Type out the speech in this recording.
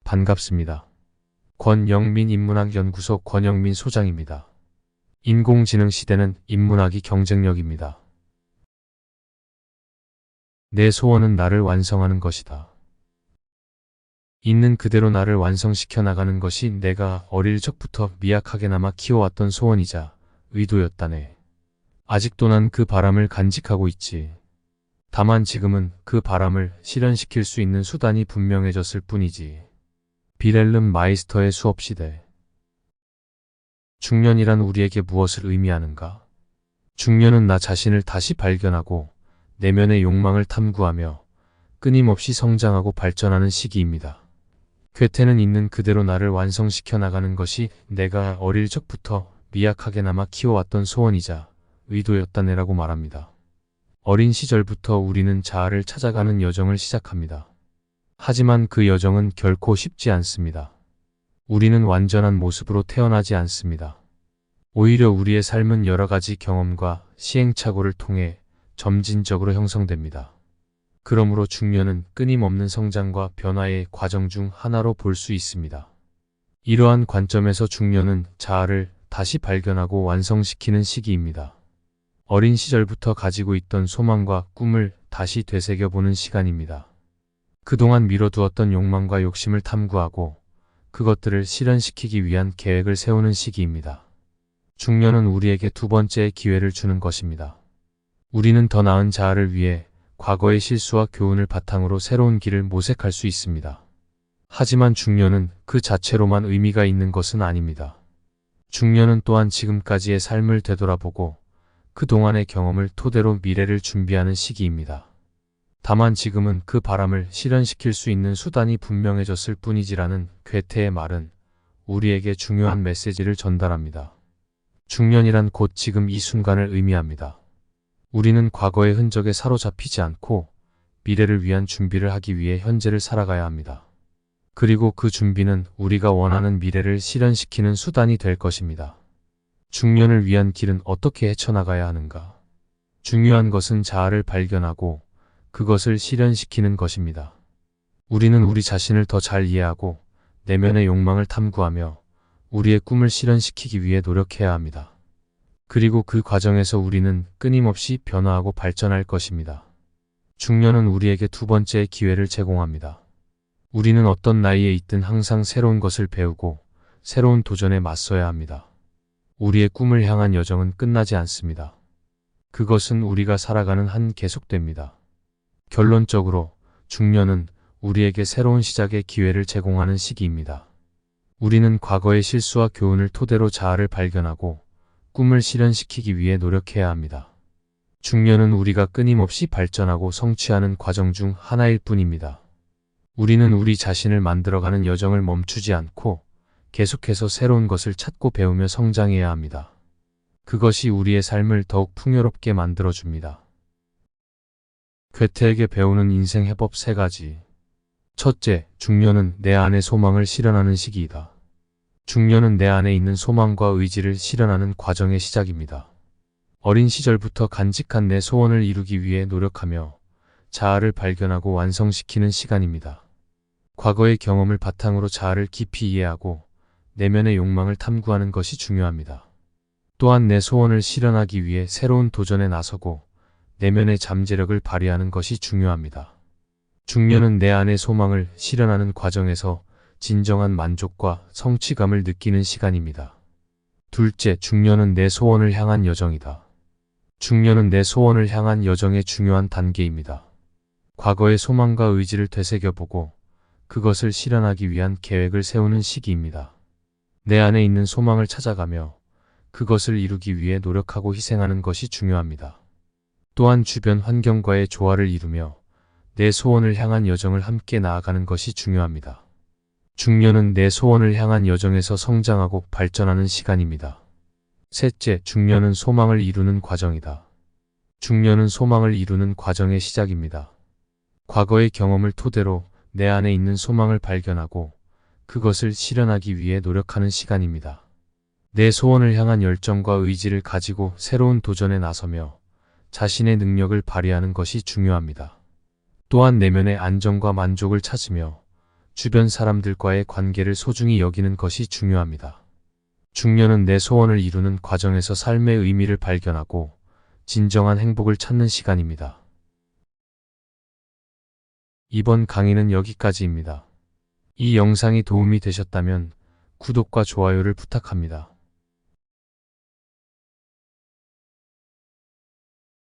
반갑습니다. 권영민 인문학연구소 권영민 소장입니다. 인공지능 시대는 인문학이 경쟁력입니다. 내 소원은 나를 완성하는 것이다. 있는 그대로 나를 완성시켜 나가는 것이 내가 어릴 적부터 미약하게나마 키워왔던 소원이자 의도였다네. 아직도 난 그 바람을 간직하고 있지. 다만 지금은 그 바람을 실현시킬 수 있는 수단이 분명해졌을 뿐이지. 빌헬름 마이스터의 수업시대. 중년이란 우리에게 무엇을 의미하는가? 중년은 나 자신을 다시 발견하고 내면의 욕망을 탐구하며 끊임없이 성장하고 발전하는 시기입니다. 괴테는 있는 그대로 나를 완성시켜 나가는 것이 내가 어릴 적부터 미약하게나마 키워왔던 소원이자 의도였다네라고 말합니다. 어린 시절부터 우리는 자아를 찾아가는 여정을 시작합니다. 하지만 그 여정은 결코 쉽지 않습니다. 우리는 완전한 모습으로 태어나지 않습니다. 오히려 우리의 삶은 여러 가지 경험과 시행착오를 통해 점진적으로 형성됩니다. 그러므로 중년은 끊임없는 성장과 변화의 과정 중 하나로 볼 수 있습니다. 이러한 관점에서 중년은 자아를 다시 발견하고 완성시키는 시기입니다. 어린 시절부터 가지고 있던 소망과 꿈을 다시 되새겨보는 시간입니다. 그동안 미뤄두었던 욕망과 욕심을 탐구하고 그것들을 실현시키기 위한 계획을 세우는 시기입니다. 중년은 우리에게 두 번째의 기회를 주는 것입니다. 우리는 더 나은 자아를 위해 과거의 실수와 교훈을 바탕으로 새로운 길을 모색할 수 있습니다. 하지만 중년은 그 자체로만 의미가 있는 것은 아닙니다. 중년은 또한 지금까지의 삶을 되돌아보고 그동안의 경험을 토대로 미래를 준비하는 시기입니다. 다만 지금은 그 바람을 실현시킬 수 있는 수단이 분명해졌을 뿐이지라는 괴테의 말은 우리에게 중요한 메시지를 전달합니다. 중년이란 곧 지금 이 순간을 의미합니다. 우리는 과거의 흔적에 사로잡히지 않고 미래를 위한 준비를 하기 위해 현재를 살아가야 합니다. 그리고 그 준비는 우리가 원하는 미래를 실현시키는 수단이 될 것입니다. 중년을 위한 길은 어떻게 헤쳐나가야 하는가? 중요한 것은 자아를 발견하고 그것을 실현시키는 것입니다. 우리는 우리 자신을 더 잘 이해하고 내면의 욕망을 탐구하며 우리의 꿈을 실현시키기 위해 노력해야 합니다. 그리고 그 과정에서 우리는 끊임없이 변화하고 발전할 것입니다. 중년은 우리에게 두 번째의 기회를 제공합니다. 우리는 어떤 나이에 있든 항상 새로운 것을 배우고 새로운 도전에 맞서야 합니다. 우리의 꿈을 향한 여정은 끝나지 않습니다. 그것은 우리가 살아가는 한 계속됩니다. 결론적으로 중년은 우리에게 새로운 시작의 기회를 제공하는 시기입니다. 우리는 과거의 실수와 교훈을 토대로 자아를 발견하고 꿈을 실현시키기 위해 노력해야 합니다. 중년은 우리가 끊임없이 발전하고 성취하는 과정 중 하나일 뿐입니다. 우리는 우리 자신을 만들어가는 여정을 멈추지 않고 계속해서 새로운 것을 찾고 배우며 성장해야 합니다. 그것이 우리의 삶을 더욱 풍요롭게 만들어줍니다. 괴테에게 배우는 인생 해법 3가지. 첫째, 중년은 내 안의 소망을 실현하는 시기이다. 중년은 내 안에 있는 소망과 의지를 실현하는 과정의 시작입니다. 어린 시절부터 간직한 내 소원을 이루기 위해 노력하며 자아를 발견하고 완성시키는 시간입니다. 과거의 경험을 바탕으로 자아를 깊이 이해하고 내면의 욕망을 탐구하는 것이 중요합니다. 또한 내 소원을 실현하기 위해 새로운 도전에 나서고 내면의 잠재력을 발휘하는 것이 중요합니다. 중년은 내 안의 소망을 실현하는 과정에서 진정한 만족과 성취감을 느끼는 시간입니다. 둘째, 중년은 내 소원을 향한 여정이다. 중년은 내 소원을 향한 여정의 중요한 단계입니다. 과거의 소망과 의지를 되새겨보고 그것을 실현하기 위한 계획을 세우는 시기입니다. 내 안에 있는 소망을 찾아가며 그것을 이루기 위해 노력하고 희생하는 것이 중요합니다. 또한 주변 환경과의 조화를 이루며 내 소원을 향한 여정을 함께 나아가는 것이 중요합니다. 중년은 내 소원을 향한 여정에서 성장하고 발전하는 시간입니다. 셋째, 중년은 소망을 이루는 과정이다. 중년은 소망을 이루는 과정의 시작입니다. 과거의 경험을 토대로 내 안에 있는 소망을 발견하고 그것을 실현하기 위해 노력하는 시간입니다. 내 소원을 향한 열정과 의지를 가지고 새로운 도전에 나서며 자신의 능력을 발휘하는 것이 중요합니다. 또한 내면의 안정과 만족을 찾으며 주변 사람들과의 관계를 소중히 여기는 것이 중요합니다. 중년은 내 소원을 이루는 과정에서 삶의 의미를 발견하고 진정한 행복을 찾는 시간입니다. 이번 강의는 여기까지입니다. 이 영상이 도움이 되셨다면 구독과 좋아요를 부탁합니다.